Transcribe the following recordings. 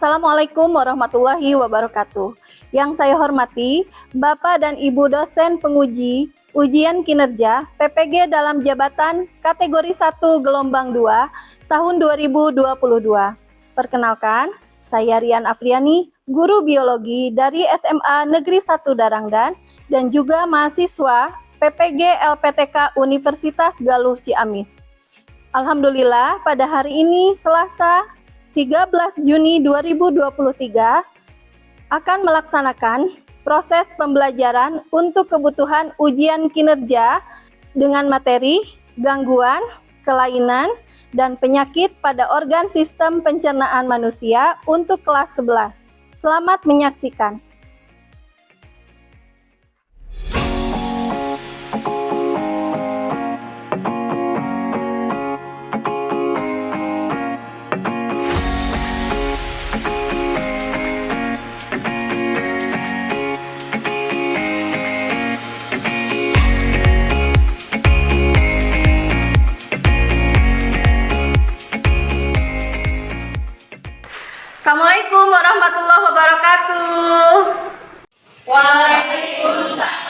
Assalamualaikum warahmatullahi wabarakatuh. Yang saya hormati, Bapak dan Ibu dosen penguji ujian kinerja PPG dalam jabatan kategori 1 gelombang 2 tahun 2022. Perkenalkan, saya Rian Afriani, guru biologi dari SMA Negeri 1 Darangdan dan juga mahasiswa PPG LPTK Universitas Galuh Ciamis. Alhamdulillah, pada hari ini Selasa 13 Juni 2023 akan melaksanakan proses pembelajaran untuk kebutuhan ujian kinerja dengan materi gangguan, kelainan, dan penyakit pada organ sistem pencernaan manusia untuk kelas 11. Selamat menyaksikan. Assalamualaikum warahmatullahi wabarakatuh. Waalaikumsalam.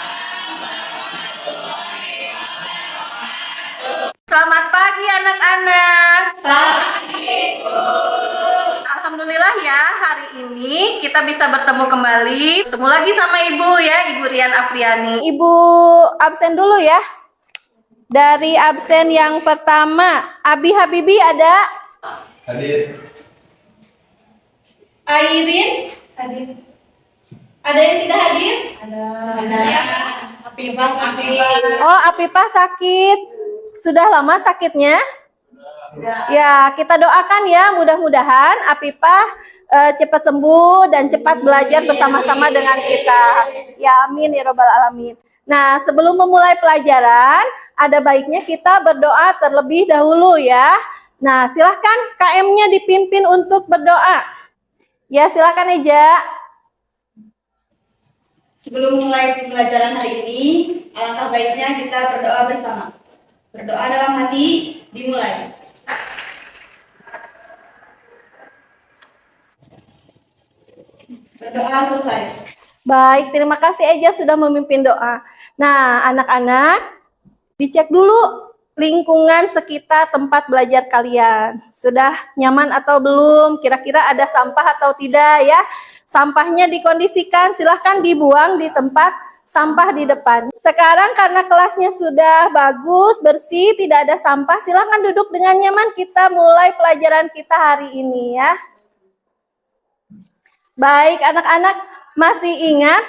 Selamat pagi anak-anak. Pagi, Bu. Alhamdulillah ya, hari ini kita bisa bertemu kembali. Ketemu lagi sama Ibu ya, Ibu Rian Afriani. Ibu absen dulu ya. Dari absen yang pertama, Abi Habibi ada? Hadir. Airin? Hadir. Ada yang tidak hadir? Ada. Apipah sakit. Oh, Apipah sakit. Sudah lama sakitnya? Sudah. Ya, kita doakan ya, mudah-mudahan Apipah cepat sembuh dan cepat belajar bersama-sama dengan kita. Ya, amin ya robbal alamin. Nah, sebelum memulai pelajaran, ada baiknya kita berdoa terlebih dahulu ya. Nah, silahkan KM-nya dipimpin untuk berdoa. Ya, silakan Eja. Sebelum mulai pembelajaran hari ini, alangkah baiknya kita berdoa bersama. Berdoa dalam hati, dimulai. Berdoa selesai. Baik, terima kasih Eja sudah memimpin doa. Nah, anak-anak, dicek dulu lingkungan sekitar tempat belajar kalian. Sudah nyaman atau belum? Kira-kira ada sampah atau tidak ya? Sampahnya dikondisikan, silahkan dibuang di tempat sampah di depan. Sekarang karena kelasnya sudah bagus, bersih, tidak ada sampah, silahkan duduk dengan nyaman. Kita mulai pelajaran kita hari ini ya. Baik, anak-anak, masih ingat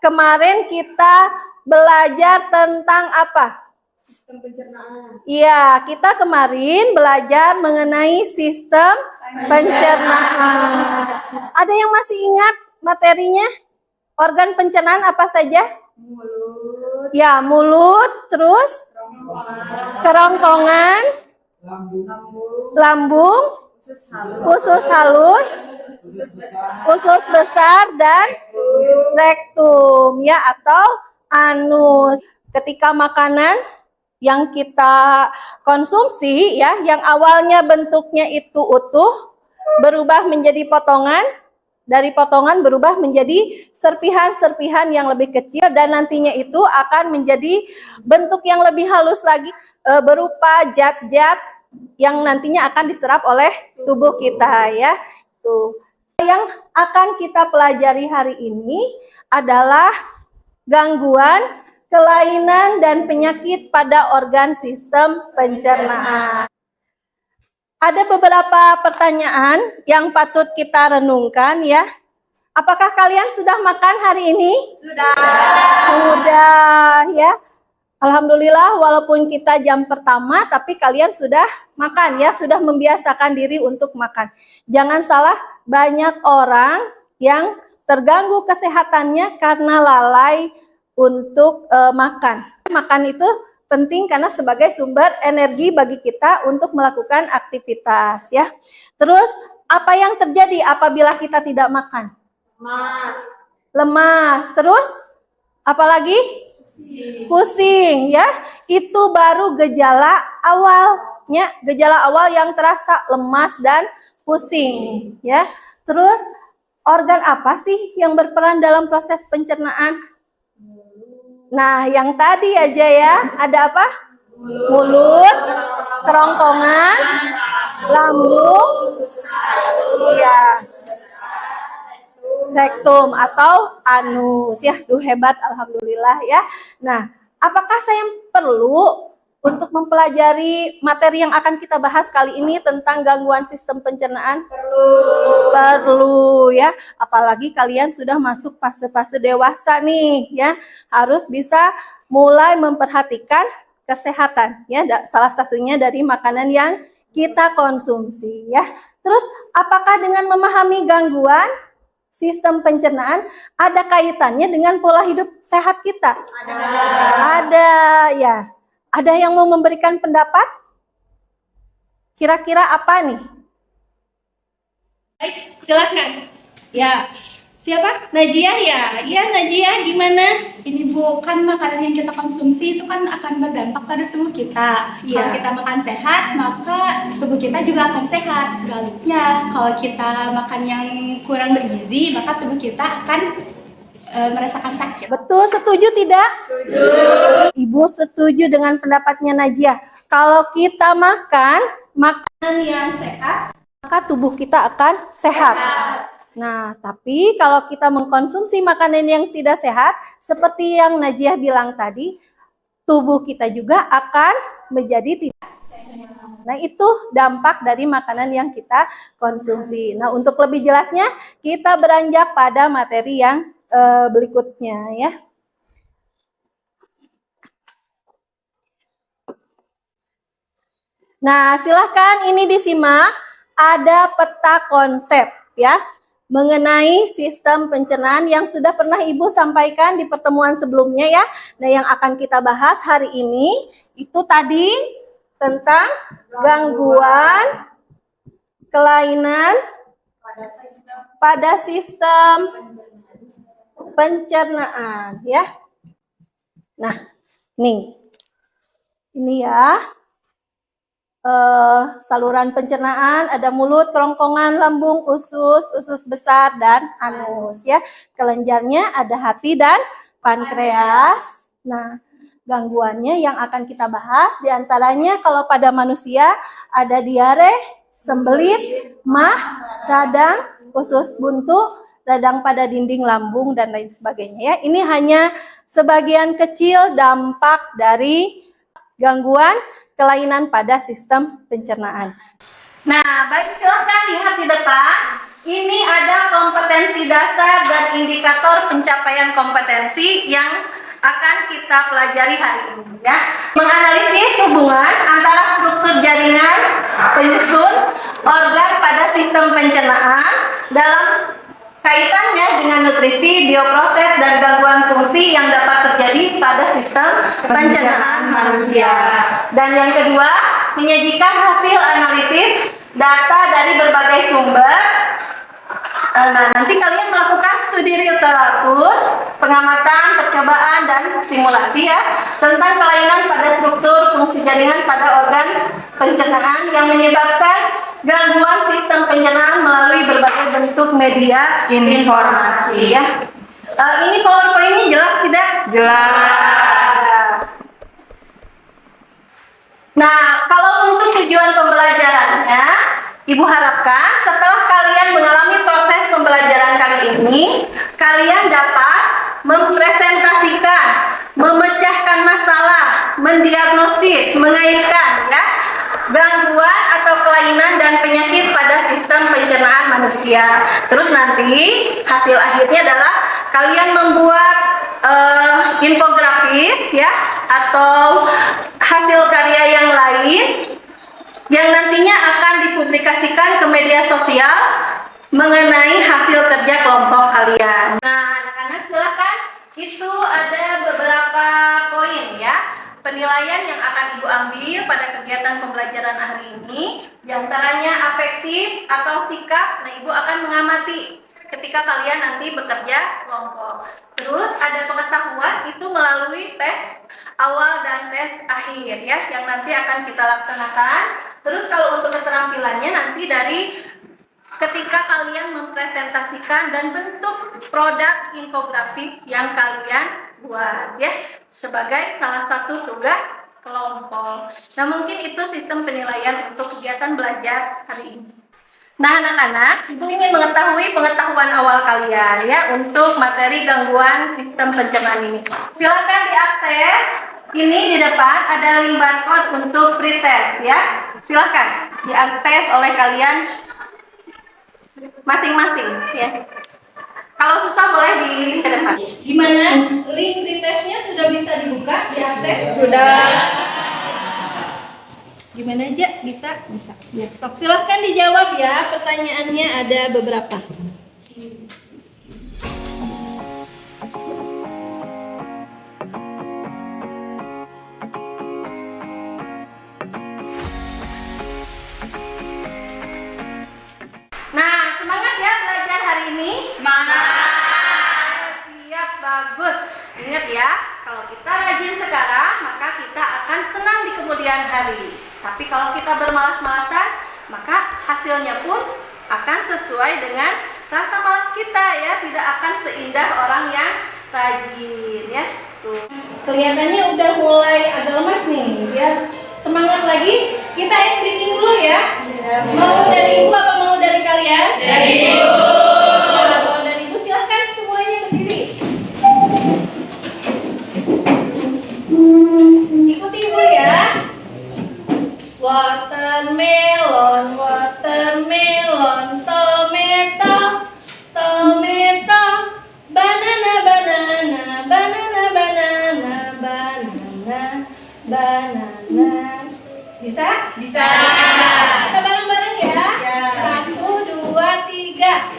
kemarin kita belajar tentang apa? Sistem pencernaan. Iya, kita kemarin belajar mengenai sistem pencernaan. Ada yang masih ingat materinya? Organ pencernaan apa saja? Mulut. Ya, mulut, terus kerongkongan, lambung, usus halus, usus besar, dan rektum ya atau anus. Ketika makanan yang kita konsumsi ya, yang awalnya bentuknya itu utuh, berubah menjadi potongan, dari potongan berubah menjadi serpihan-serpihan yang lebih kecil, dan nantinya itu akan menjadi bentuk yang lebih halus lagi, berupa zat-zat yang nantinya akan diserap oleh tubuh kita ya. Tuh. Yang akan kita pelajari hari ini adalah gangguan, kelainan, dan penyakit pada organ sistem pencernaan. Ada beberapa pertanyaan yang patut kita renungkan ya. Apakah kalian sudah makan hari ini? Sudah. Sudah ya. Alhamdulillah walaupun kita jam pertama tapi kalian sudah makan ya, sudah membiasakan diri untuk makan. Jangan salah, banyak orang yang terganggu kesehatannya karena lalai untuk makan. Makan itu penting karena sebagai sumber energi bagi kita untuk melakukan aktivitas ya. Terus apa yang terjadi apabila kita tidak makan? Lemas. Terus apalagi? Pusing ya. Itu baru gejala awalnya, gejala awal yang terasa lemas dan pusing, ya. Terus organ apa sih yang berperan dalam proses pencernaan? Nah, yang tadi aja ya, ada apa? Mulut, kerongkongan, lambung, ya, rektum atau anus. Ya, hebat, alhamdulillah ya. Nah, apakah saya perlu untuk mempelajari materi yang akan kita bahas kali ini tentang gangguan sistem pencernaan? Perlu ya, apalagi kalian sudah masuk fase-fase dewasa nih ya, harus bisa mulai memperhatikan kesehatan ya, salah satunya dari makanan yang kita konsumsi ya. Terus apakah dengan memahami gangguan sistem pencernaan ada kaitannya dengan pola hidup sehat kita? Ada ya. Ada yang mau memberikan pendapat? Kira-kira apa nih? Baik, silakan. Ya, siapa? Najia ya? Iya, Najia, gimana? Ini Bu, kan makanan yang kita konsumsi itu kan akan berdampak pada tubuh kita. Iya. Kalau kita makan sehat, maka tubuh kita juga akan sehat. Sebaliknya, kalau kita makan yang kurang bergizi, maka tubuh kita akan merasakan sakit. Betul, setuju tidak? Setuju. Ibu setuju dengan pendapatnya Najia. Kalau kita makan makanan yang sehat, maka tubuh kita akan sehat. Nah, tapi kalau kita mengkonsumsi makanan yang tidak sehat, seperti yang Najia bilang tadi, tubuh kita juga akan menjadi tidak sehat. Nah, itu dampak dari makanan yang kita konsumsi. Nah, untuk lebih jelasnya, kita beranjak pada materi yang berikutnya ya. Nah, silahkan ini disimak, ada peta konsep ya mengenai sistem pencernaan yang sudah pernah Ibu sampaikan di pertemuan sebelumnya ya. Nah, yang akan kita bahas hari ini itu tadi tentang gangguan kelainan pada sistem pencernaan ya. Nah, ini ya saluran pencernaan, ada mulut, kerongkongan, lambung, usus besar dan anus ya. Kelenjarnya ada hati dan pankreas. Nah, gangguannya yang akan kita bahas diantaranya kalau pada manusia ada diare, sembelit, mah, radang, usus buntu, radang pada dinding lambung dan lain sebagainya ya. Ini hanya sebagian kecil dampak dari gangguan kelainan pada sistem pencernaan. Nah, baik, silahkan lihat di depan. Ini ada kompetensi dasar dan indikator pencapaian kompetensi yang akan kita pelajari hari ini ya. Menganalisis hubungan antara struktur jaringan penyusun organ pada sistem pencernaan dalam kaitannya dengan nutrisi, bioproses, dan gangguan fungsi yang dapat terjadi pada sistem pencernaan manusia. Dan yang kedua, menyajikan hasil analisis data dari berbagai sumber. Nah, nanti kalian melakukan studi literatur, pengamatan, percobaan, dan simulasi ya tentang kelainan pada struktur fungsi jaringan pada organ pencernaan yang menyebabkan gangguan sistem pencernaan melalui berbagai bentuk media informasi ya. Ini PowerPoint-nya jelas tidak? Jelas. Nah, kalau untuk tujuan pembelajarannya, Ibu harapkan setelah kalian mengalami proses pembelajaran kali ini, kalian dapat mempresentasikan, memecahkan masalah, mendiagnosis, mengaitkan ya gangguan atau kelainan dan penyakit pada sistem pencernaan manusia. Terus nanti hasil akhirnya adalah kalian membuat infografis ya atau hasil karya yang lain yang nantinya akan dipublikasikan ke media sosial mengenai hasil kerja kelompok kalian. Nah, anak-anak silakan, itu ada beberapa poin ya penilaian yang akan Ibu ambil pada kegiatan pembelajaran hari ini. Di antaranya afektif atau sikap. Nah, Ibu akan mengamati ketika kalian nanti bekerja kelompok. Terus ada pengetahuan, itu melalui tes awal dan tes akhir ya yang nanti akan kita laksanakan. Terus kalau untuk keterampilannya nanti dari ketika kalian mempresentasikan dan bentuk produk infografis yang kalian buat ya sebagai salah satu tugas kelompok. Nah, mungkin itu sistem penilaian untuk kegiatan belajar hari ini. Nah, anak-anak, Ibu ingin mengetahui pengetahuan awal kalian ya untuk materi gangguan sistem pencernaan ini. Silakan diakses. Ini di depan ada link barcode untuk pretest ya. Silakan diakses oleh kalian masing-masing ya. Kalau susah boleh di ke depan. Gimana? Link pretestnya sudah bisa dibuka, diakses? Sudah. Gimana aja? Bisa? Bisa. Ya, sok silahkan dijawab ya. Pertanyaannya ada beberapa. Nah, semangat ya belajar hari ini. Semangat. Siap, bagus. Ingat ya, kalau kita rajin sekarang, maka kita akan senang di kemudian hari. Tapi kalau kita bermalas-malasan, maka hasilnya pun akan sesuai dengan rasa malas kita ya, tidak akan seindah orang yang rajin ya. Tuh. Kelihatannya udah mulai agak lemas nih. Biar semangat lagi, kita ice breathing dulu ya. Mau dari Ibu apa mau dari kalian? Dari Ibu. Kalau dari Ibu silahkan semuanya berdiri. Ikuti Ibu ya. Watermelon, watermelon, tomato, tomato, banana, banana, banana, banana, banana, banana. Bisa? Bisa. Kita bareng-bareng ya. 1, 2, 3.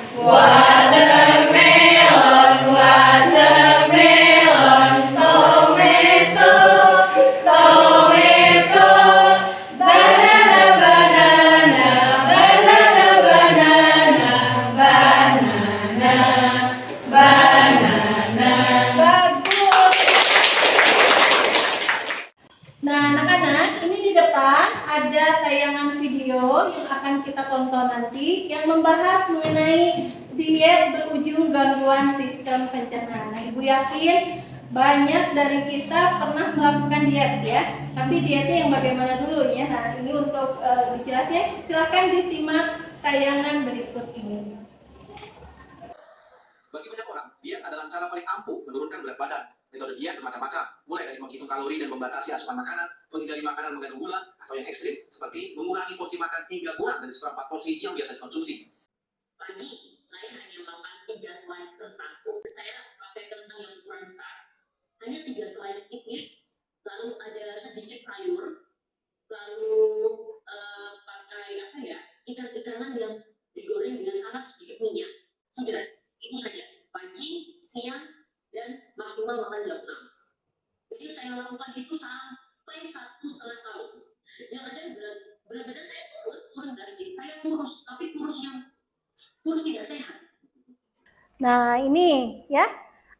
Watermelon, watermelon, tomato, tomato, banana, banana, banana, banana, banana, banana. Bagus. Nah, anak-anak, ini di depan ada tayangan video yang akan kita tonton nanti yang membahas mengenai diet berujung gangguan sistem pencernaan. Nah, Ibu yakin banyak dari kita pernah melakukan diet ya. Tapi dietnya yang bagaimana dulu ya. Nah, ini untuk dijelasnya silakan disimak tayangan berikut ini. Bagi banyak orang, diet adalah cara paling ampuh menurunkan berat badan. Metode diet bermacam-macam, mulai dari menghitung kalori dan membatasi asupan makanan, menghindari makanan mengandung gula, atau yang ekstrim, seperti mengurangi porsi makan hingga kurang dari seperempat porsi yang biasa dikonsumsi. Pagi, saya hanya makan 3 slice kentang. Saya pakai kentang yang ukuran besar. Hanya 3 slice tipis, lalu ada sedikit sayur, lalu pakai ikan-ikanan yang digoreng dengan sangat sedikit minyak. Sudah, itu saja. Pagi, siang, dan maksimal makan jam 6. Jadi saya lakukan itu sampai 1,5 tahun. Yang ada berat badan saya turun drastis. Saya kurus, tapi kurus tidak sehat. Nah, ini ya.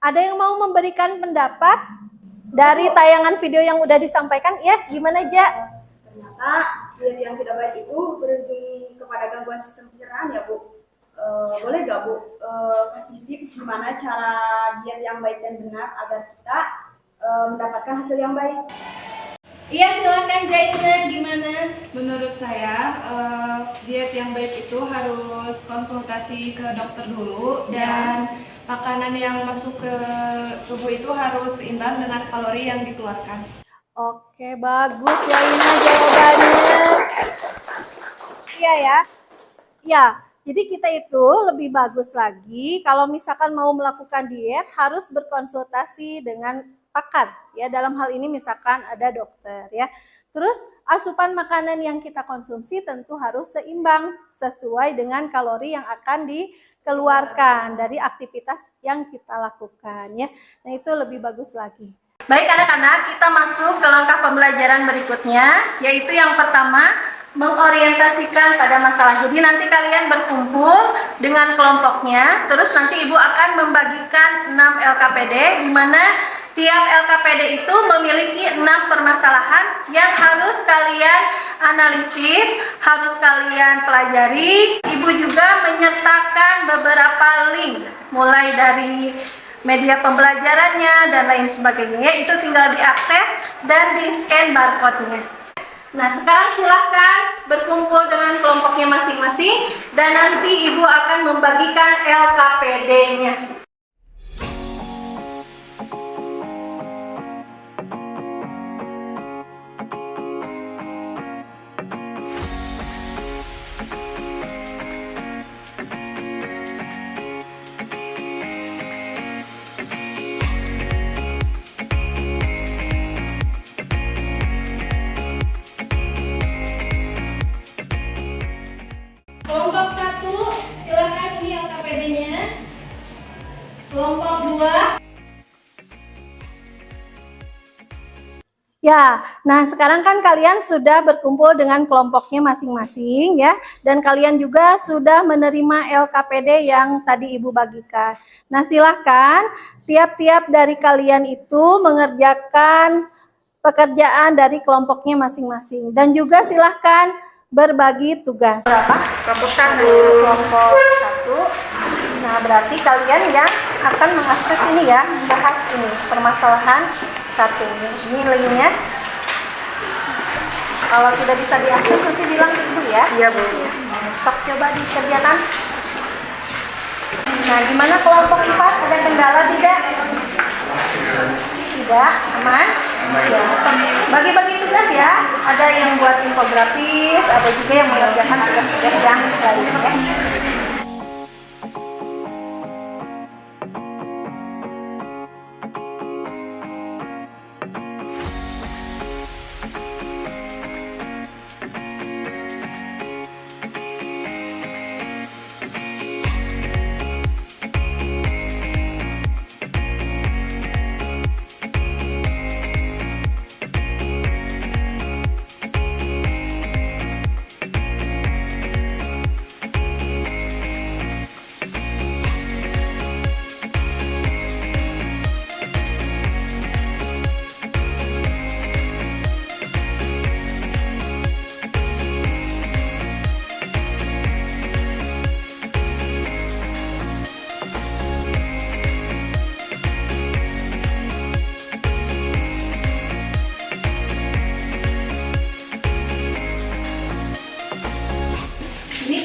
Ada yang mau memberikan pendapat dari tayangan video yang udah disampaikan? Ya, gimana aja? Ternyata diet yang tidak baik itu berujung kepada gangguan sistem pencernaan ya Bu. Boleh gak Bu kasih tips gimana cara diet yang baik dan benar agar kita mendapatkan hasil yang baik? Iya, silakan Zaina, gimana? Menurut saya, diet yang baik itu harus konsultasi ke dokter dulu dan makanan yang masuk ke tubuh itu harus seimbang dengan kalori yang dikeluarkan. Oke, bagus Zaina jawabannya. Iya ya. Ya, jadi kita itu lebih bagus lagi kalau misalkan mau melakukan diet harus berkonsultasi dengan pakar ya, dalam hal ini misalkan ada dokter ya. Terus asupan makanan yang kita konsumsi tentu harus seimbang sesuai dengan kalori yang akan dikeluarkan dari aktivitas yang kita lakukan ya. Nah, itu lebih bagus lagi. Baik anak-anak, kita masuk ke langkah pembelajaran berikutnya, yaitu yang pertama mengorientasikan pada masalah. Jadi nanti kalian berkumpul dengan kelompoknya, terus nanti Ibu akan membagikan 6 LKPD di mana Tiap LKPD itu memiliki 6 permasalahan yang harus kalian analisis, harus kalian pelajari. Ibu juga menyertakan beberapa link, mulai dari media pembelajarannya dan lain sebagainya. Itu tinggal diakses dan di-scan barcode-nya. Nah, sekarang silahkan berkumpul dengan kelompoknya masing-masing dan nanti Ibu akan membagikan LKPD-nya. Kelompok 1, silakan ini LKPD-nya. Kelompok 2. Ya, nah sekarang kan kalian sudah berkumpul dengan kelompoknya masing-masing ya, dan kalian juga sudah menerima LKPD yang tadi Ibu bagikan. Nah, silahkan tiap-tiap dari kalian itu mengerjakan pekerjaan dari kelompoknya masing-masing, dan juga silahkan berbagi tugas. Berapa? Kelompok 1. Kelompok 1. Nah, berarti kalian yang akan mengakses ini ya, membahas ini permasalahan 1. Ini linknya. Kalau tidak bisa diakses nanti bilang ke Ibu ya. Iya, Bu. Sok coba dikerjakan. Nah, gimana kelompok 4? Ada kendala tidak? Tidak, aman? Ya, bagi-bagi tugas ya. Ada yang buat infografis, ada juga yang mengerjakan tugas-tugas yang lain ya.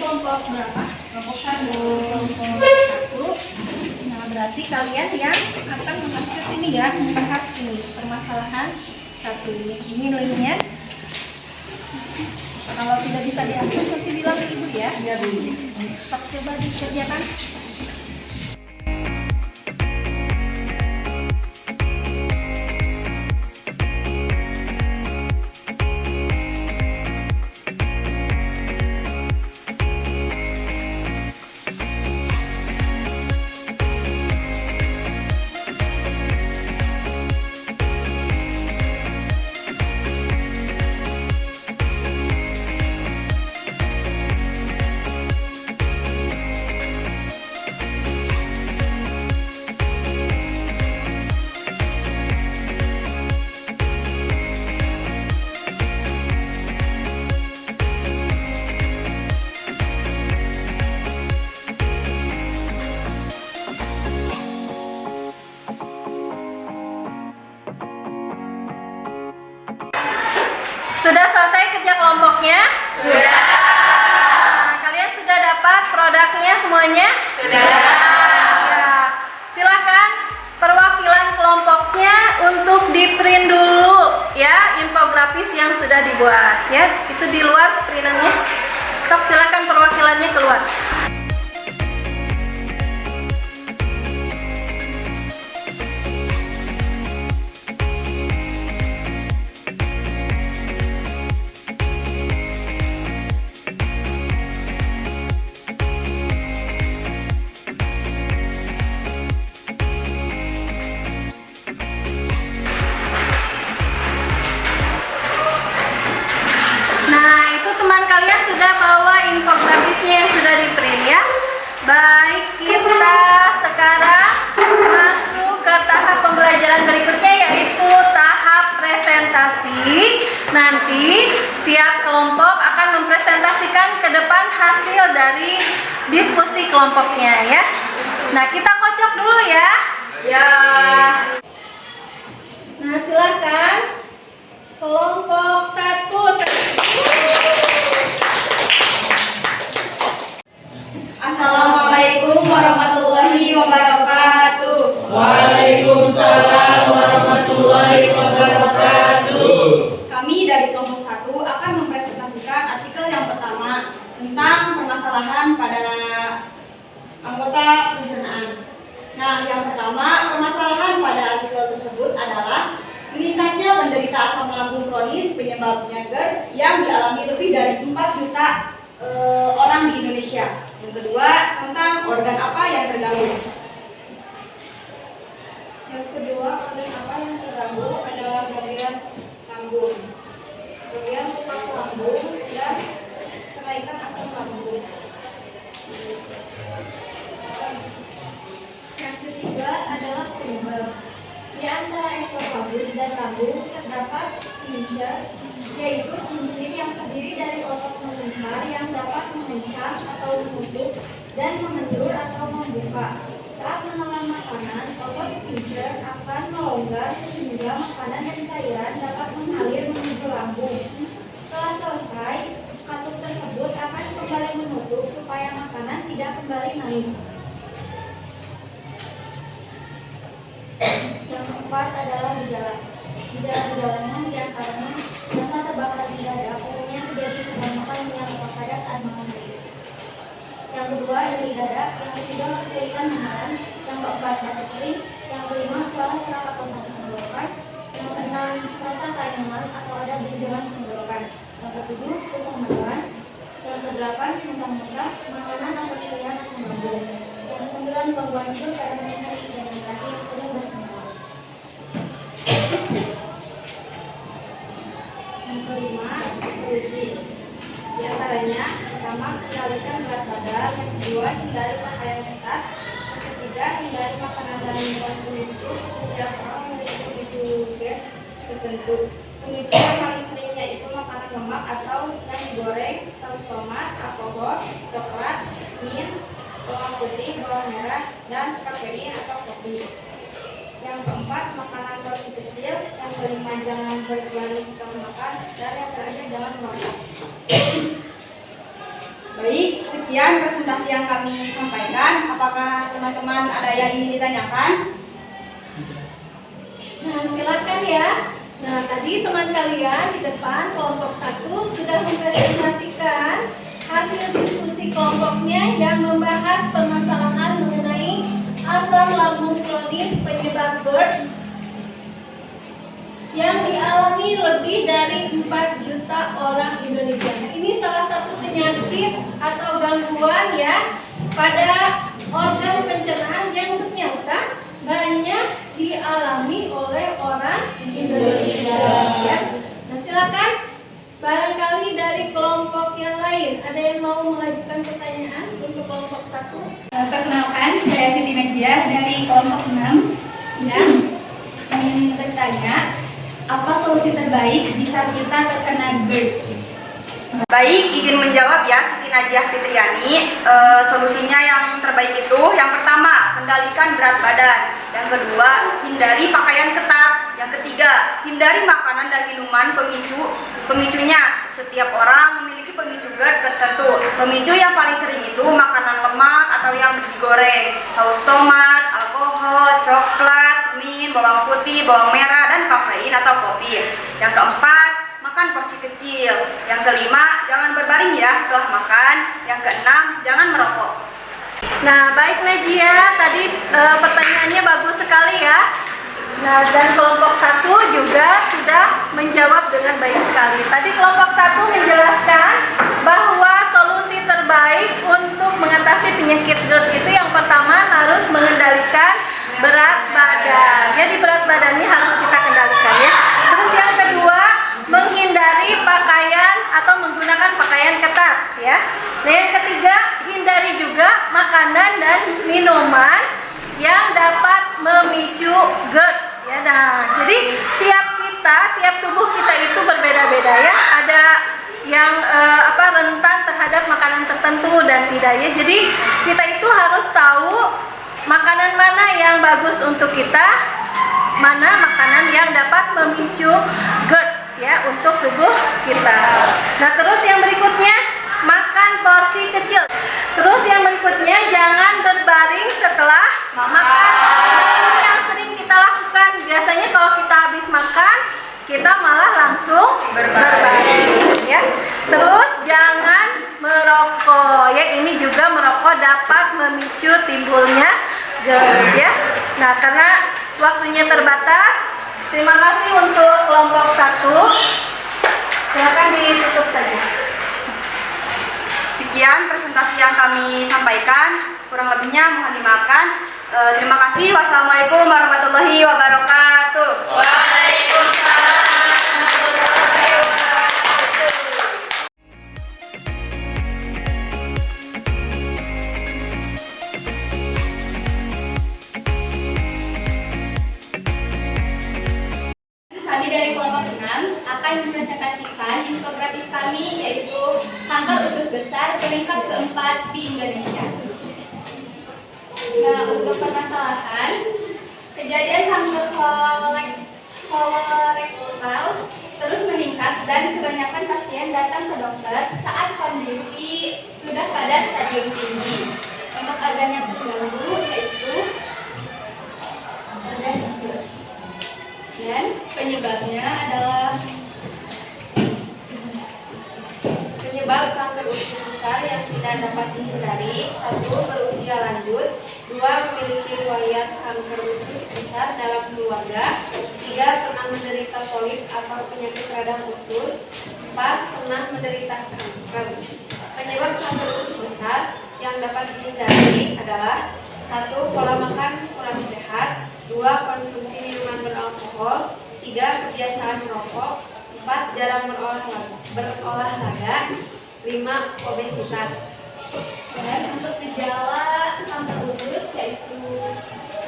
Kelompok berapa? Kelompok 1. Kelompok 1. Nah, berarti kalian yang akan mengakses ini ya, membahas ini permasalahan 1 ini. Ini linknya. Kalau tidak bisa diakses nanti bilang ke Ibu ya. Iya, Bu. Sok coba dikerjakan. Sudah selesai kerja kelompoknya? Sudah. Nah, kalian sudah dapat produknya semuanya? Sudah. Ya, silakan perwakilan kelompoknya untuk di-print dulu ya, infografis yang sudah dibuat ya. Itu di luar printannya. Sok silakan perwakilannya keluar. Infografisnya yang sudah di print ya. Baik, kita sekarang masuk ke tahap pembelajaran berikutnya. Nanti tiap kelompok akan mempresentasikan ke depan hasil dari diskusi kelompoknya ya. Nah, kita kocok dulu ya. Ya. Nah, silakan kelompok 1. Assalamualaikum warahmatullahi wabarakatuh. Waalaikumsalam warahmatullahi wabarakatuh. Kami dari kelompok 1 akan mempresentasikan artikel yang pertama tentang permasalahan pada anggota pencernaan. Nah, yang pertama, permasalahan pada artikel tersebut adalah meningkatnya penderita asam lambung kronis penyebabnya GERD yang dialami lebih dari 4 juta orang di Indonesia. Yang kedua, tentang organ apa yang terganggu. Yang kedua, organ apa yang terganggu adalah bagian lambung, bagian tukang lambung, dan kenaikan asam lambung. Yang ketiga adalah penyebab. Di antara esofagus dan lambung terdapat sphincter, yaitu cincin yang terdiri dari otot melingkar yang dapat mengencang atau menutup dan mengendur atau membuka. Saat menelan makanan, otot sphincter akan melonggar sehingga makanan dan cairan dapat mengalir menuju lambung. Setelah selesai, katup tersebut akan kembali menutup supaya makanan tidak kembali naik. Yang keempat adalah gejala. Gejala-gejalanya diantaranya rasa terbakar di dada, umumnya terjadi setelah makan yang pada saat makan hari. Yang kedua nyeri dada, yang ketiga kesulitan menahan, yang keempat batuk kering, yang kelima suara serak atau sakit tenggorokan, yang keenam rasa tayangan atau ada benjolan tenggorokan, yang ketujuh kesemutan, yang kedelapan muntah-muntah, makanan atau cairan asam lambung, yang kesembilan gangguan tidur karena nyeri dan yang terakhir sering bersentuhan. Yang kelima, solusi. Di antaranya, pertama, kendalikan berat badan. Yang kedua, hindari pakaian ketat. Yang ketiga, hindari makanan dan minuman pemicu. Setiap orang memiliki pemicu GERD tertentu. Pemicu yang paling sering yaitu makanan lemak atau yang digoreng, saus tomat, alkohol, coklat, mint, bawang putih, bawang merah, dan kafein atau kopi. Yang keempat, makanan porsi kecil. Yang kelima, jangan berlari setelah makan. Dan yang terakhir, jangan merokok. Baik, sekian presentasi yang kami sampaikan. Apakah teman-teman ada yang ingin ditanyakan? Nah, silakan ya. Nah, tadi teman kalian di depan kelompok 1 sudah mempresentasikan hasil diskusi kelompoknya yang membahas permasalahan mengenai asam lambung kronis penyebab GERD yang dialami lebih dari 4 juta orang Indonesia. Nah, ini salah satu penyakit atau gangguan ya pada organ pencernaan yang ternyata banyak dialami oleh orang Indonesia ya. Nah, silakan barangkali dari kelompok yang lain ada yang mau mengajukan pertanyaan untuk kelompok 1? Perkenalkan, saya Siti Najiyah dari kelompok 6 ya. Ingin bertanya, apa solusi terbaik jika kita terkena GERD? Baik, izin menjawab ya, Siti Najiyah Fitriani. Solusinya yang terbaik itu, yang pertama, kendalikan berat badan. Yang kedua, hindari pakaian ketat. Yang ketiga, hindari makanan dan minuman pemicunya. Setiap orang memiliki pemicu GERD tertentu. Pemicu yang paling sering itu makanan lemak atau yang digoreng, saus tomat, alkohol, coklat, mint, bawang putih, bawang merah, dan kafein atau kopi. Yang keempat, makan porsi kecil. Yang kelima, jangan berbaring ya setelah makan. Yang keenam, jangan merokok. Nah, baik Najiyah, tadi pertanyaannya bagus sekali ya. Nah, dan kelompok 1 juga sudah menjawab dengan baik sekali. Tadi kelompok 1 menjelaskan bahwa solusi terbaik untuk mengatasi penyakit GERD itu yang pertama harus mengendalikan berat badan. Jadi berat badannya harus kita kendalikan ya. Terus yang kedua, menghindari pakaian atau menggunakan pakaian ketat ya. Nah, yang ketiga, hindari juga makanan dan minuman yang dapat memicu GERD ya. Nah, jadi tiap tubuh kita itu berbeda-beda ya. Jadi kita itu harus tahu makanan mana yang bagus untuk kita, mana makanan yang dapat memicu GERD ya untuk tubuh kita. Nah, terus yang berikutnya makan porsi kecil. Terus yang berikutnya jangan berbaring setelah makan. Ini yang sering kita lakukan. Biasanya kalau kita habis makan, kita malah langsung berbaring ya. Terus jangan merokok ya. Ini juga merokok dapat memicu timbulnya GERD ya. Nah, karena waktunya terbatas, terima kasih untuk kelompok 1. Silakan ditutup saja. Sekian presentasi yang kami sampaikan, kurang lebihnya mohon dimaafkan. Terima kasih. Wassalamualaikum warahmatullahi wabarakatuh. Waalaikumsalam. Kami dari kelompok 6 akan mempresentasikan infografis kami, yaitu kanker usus besar peringkat keempat di Indonesia. Nah, untuk permasalahan, kejadian kanker kolorektal terus meningkat dan kebanyakan pasien datang ke dokter saat kondisi sudah pada stadium tinggi. Untuk organ yang terganggu yaitu organ usus. Dan penyebabnya adalah penyebab kanker usus besar yang tidak dapat dihindari. 1. Berusia lanjut. 2. Memiliki riwayat kanker usus besar dalam keluarga. 3. Pernah menderita polip atau penyakit radang usus. 4. Pernah menderita kanker. Penyebab kanker usus besar yang dapat dihindari adalah 1. Pola makan kurang sehat. 2. Konsumsi minuman beralkohol. 3. Kebiasaan merokok. 4. Jarang berolahraga. 5. Obesitas. Dan untuk gejala kanker usus yaitu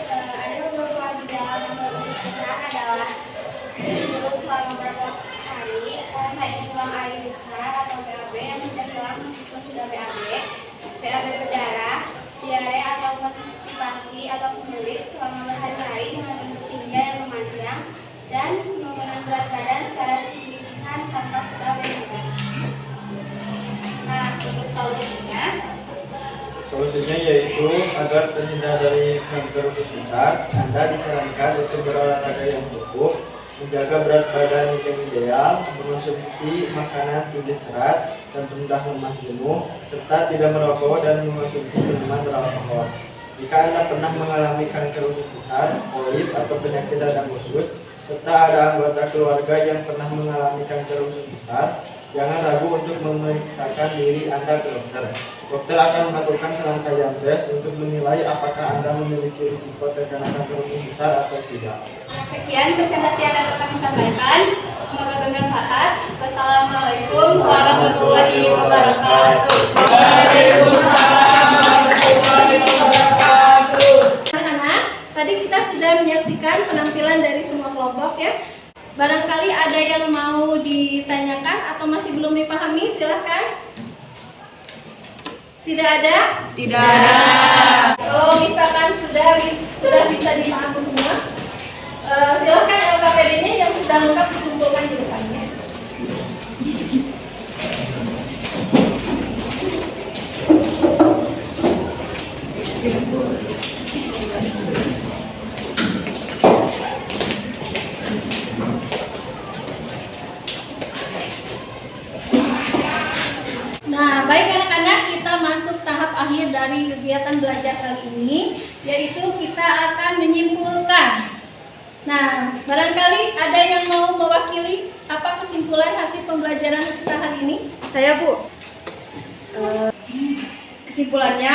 ada beberapa gejala kanker usus besar adalah nyeri selama beberapa hari, rasa ingin buang air besar atau BAB yang tidak hilang meskipun sudah BAB berdarah, diare atau konstipasi atau sembelit selama berhari-hari dengan bentuk tinja yang memanjang, dan penurunan berat badan secara signifikan tanpa sebab yang jelas. Nah, untuk solusinya yaitu agar terhindar dari kanker usus besar, Anda disarankan untuk berolahraga yang cukup, menjaga berat badan yang ideal, mengonsumsi makanan tinggi serat dan rendah lemak jenuh, serta tidak merokok dan mengonsumsi minuman beralkohol. Jika Anda pernah mengalami kanker usus besar, polip atau penyakit radang usus, serta ada anggota keluarga yang pernah mengalami kanker usus besar, jangan ragu untuk memeriksakan diri Anda ke dokter. Dokter akan melakukan serangkaian tes untuk menilai apakah Anda memiliki risiko terkena kanker usus besar atau tidak. Sekian presentasi yang dapat kami sampaikan. Semoga bermanfaat. Wassalamualaikum warahmatullahi wabarakatuh. Waalaikumsalam warahmatullahi wabarakatuh. Anak-anak, tadi kita sudah menyaksikan penampilan dari semua kelompok ya. Barangkali ada yang mau ditanyakan atau masih belum dipahami, silakan. Tidak ada? Tidak ada. Kalau misalkan sudah bisa dipahami semua, silakan LKPD-nya yang sudah lengkap dikumpulkan di depannya. Nah, baik anak-anak, kita masuk tahap akhir dari kegiatan belajar kali ini, yaitu kita akan menyimpulkan. Nah, barangkali ada yang mau mewakili apa kesimpulan hasil pembelajaran kita hari ini? Saya, Bu. Kesimpulannya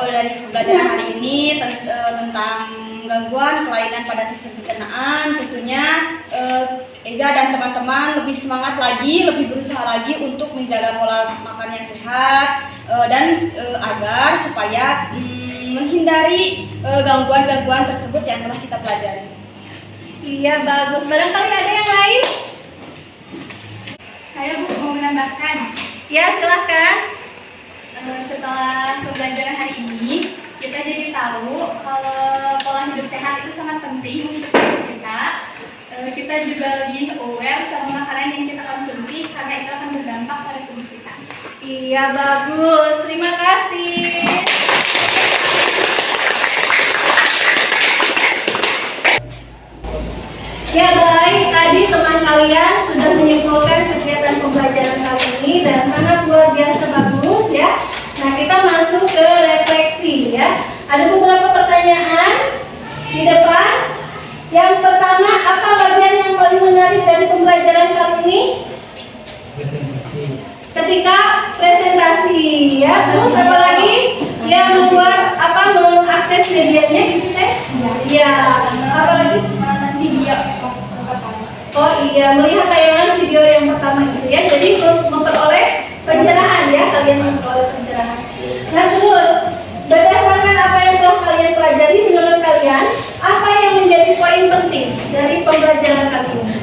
dari pembelajaran hari ini tentang gangguan kelainan pada sistem pencernaan, tentunya Eza dan teman-teman lebih semangat lagi, lebih berusaha lagi untuk menjaga pola makan yang sehat dan agar supaya menghindari gangguan-gangguan tersebut yang telah kita pelajari. Iya, bagus. Barangkali ada yang lain? Saya, Bu, mau menambahkan. Ya, silakan. setelah pembelajaran hari ini, kita jadi tahu kalau pola hidup sehat itu sangat penting untuk tubuh kita. Kita juga lebih aware sama makanan yang kita konsumsi karena itu akan berdampak pada tubuh kita. Iya, bagus. Terima kasih. Ya baik, tadi teman kalian sudah menyimpulkan kegiatan pembelajaran kali ini dan sangat luar biasa bagus ya. Nah, kita masuk ke refleksi ya. Ada beberapa pertanyaan di depan. Yang pertama, apa bagian yang paling menarik dari pembelajaran kali ini? Presentasi. Ketika presentasi ya. Terus apa lagi? Ya, membuat mengakses medianya gitu teh? Iya. Apa lagi? Video. Oh iya, melihat tayangan video yang pertama itu ya. Jadi memperoleh pencerahan ya, kalian memperoleh pencerahan. Nah terus, berdasarkan apa yang telah kalian pelajari, menurut kalian apa yang menjadi poin penting dari pembelajaran kali ini?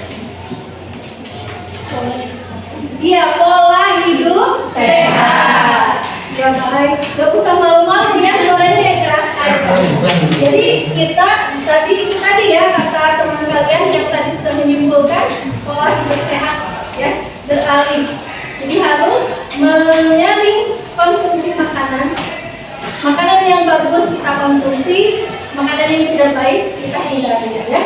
Iya, pola hidup sehat. Ya baik, gak usah malu-malu ya, suaranya yang keras aja. Jadi kita tadi ya kata teman kalian yang tadi sudah menyimpulkan pola hidup sehat ya, beralih. Jadi harus menyaring konsumsi makanan yang bagus kita konsumsi, makanan yang tidak baik kita hindari ya.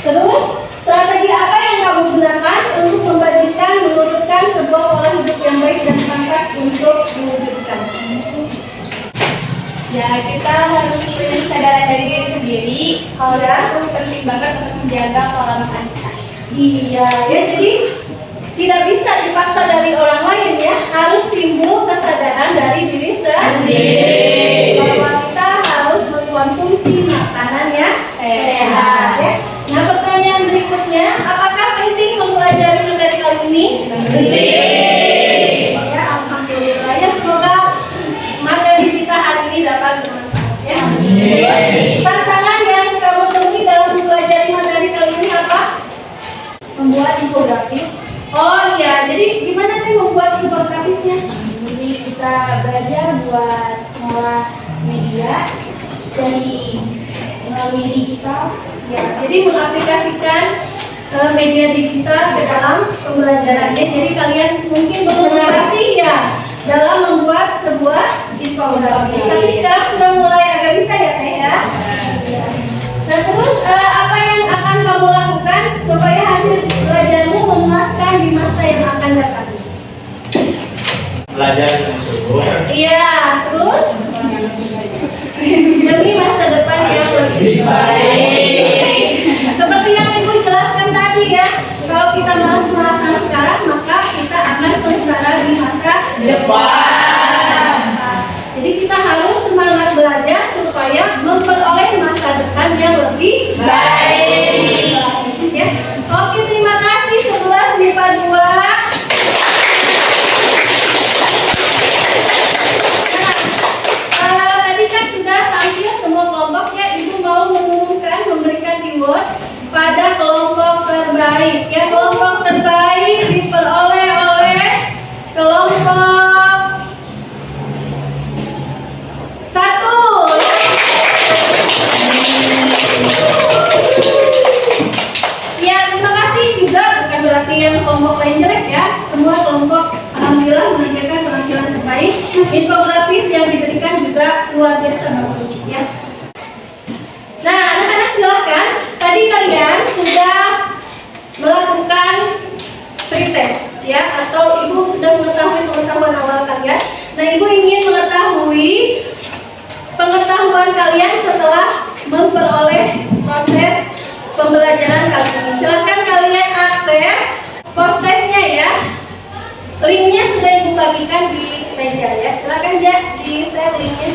Terus strategi apa yang kamu gunakan untuk menurunkan sebuah pola hidup yang baik dan pantas untuk diwujudkan? Ya, kita harus punya kesadaran dari diri sendiri kalau itu penting banget untuk menjaga pola makan kita. Iya ya, jadi tidak bisa dipaksa dari orang lain ya, harus timbul kesadaran dari diri sendiri bahwa kita harus mengkonsumsi makanan yang sehat ya. Nah, pertanyaan berikutnya, apakah penting mempelajari materi kali ini? Penting. Ya, alhamdulillah ya, semoga materi kita hari ini dapat bermanfaat ya. Tantangan yang kamu temui dalam mempelajari materi kali ini apa? Membuat infografis. Oh iya, jadi gimana nih membuat infografisnya? Jadi kita belajar buat ngolah media melalui digital. Ya, jadi mengaplikasikan media digital ke dalam pembelajarannya. Jadi kalian mungkin berinovasi ya dalam membuat sebuah infografis. Tapi sekarang sudah mulai agak bisa ya Teh ya. Nah terus apa yang akan kamu lakukan supaya hasil belajarmu memuaskan di masa yang akan datang? Belajar dengan sungguh. Iya, terus demi masa depan yang lebih baik. Seperti yang Ibu jelaskan tadi ya, kalau kita malas-malasan sekarang, maka kita akan sengsara di masa depan. Jadi kita harus semangat belajar supaya memperoleh masa depan yang lebih baik. Ya. Oke, terima kasih 11 MIPA 2. Tadi kan sudah tampil semua kelompoknya. Ibu mau memberikan reward pada kelompok terbaik. Ya, kelompok terbaik diperoleh oleh kelompok 1. Ya, terima kasih juga, bukan berarti yang kelompok lain jelek ya. Semua kelompok alhamdulillah menunjukkan penampilan terbaik. Infografis yang diberikan juga luar biasa bagus ya. Nah, anak-anak silakan. Tadi kalian sudah melakukan pretest ya, atau Ibu sudah mengetahui pengetahuan awal kalian. Nah, Ibu ingin mengetahui pengetahuan kalian setelah memperoleh proses pembelajaran kali ini. Silakan kalian akses postesnya ya. Linknya sudah Ibu bagikan di meja ya. Silakan ya di share linknya.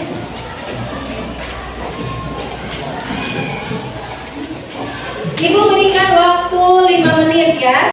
Ibu berikan waktu 5 menit ya.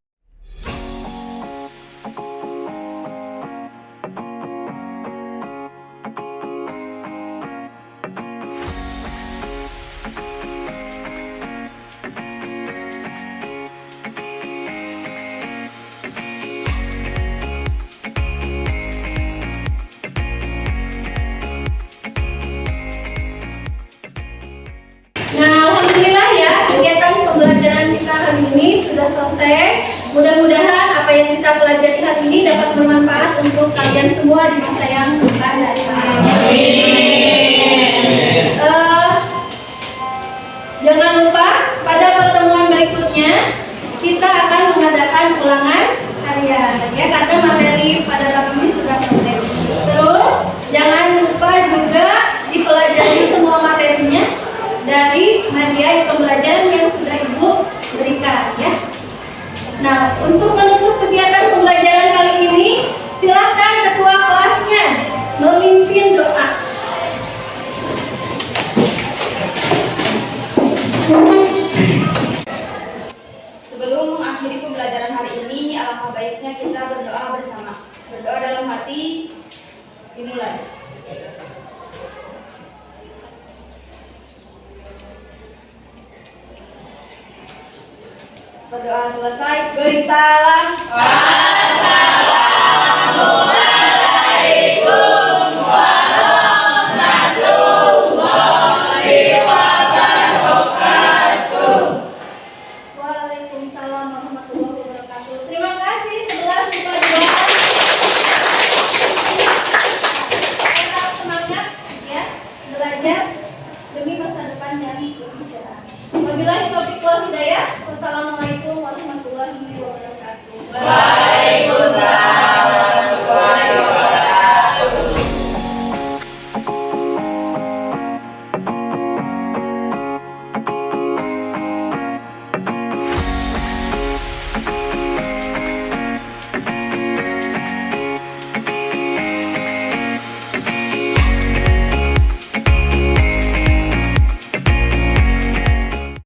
untuk kalian semua di masa yang akan datang. Jangan lupa pada pertemuan berikutnya kita akan mengadakan ulangan harian ya, karena materi pada tahun ini sudah selesai. Terus jangan lupa juga dipelajari semua materinya dari media pembelajaran yang sudah Ibu berikan ya. Nah, untuk menutup kegiatan pembelajaran kali ini, silakan ketua kelasnya memimpin doa. Sebelum mengakhiri pembelajaran hari ini, alangkah baiknya kita berdoa bersama. Berdoa dalam hati dimulai. Berdoa selesai, beri salam. Waalaikumsalam warahmatullahi wabarakatuh. Terima kasih 11 IPA 2. Tetap semangat ya belajar demi masa depan yang berbicara. Wabillahi taufiq wal hidayah. Wassalamualaikum warahmatullahi wabarakatuh.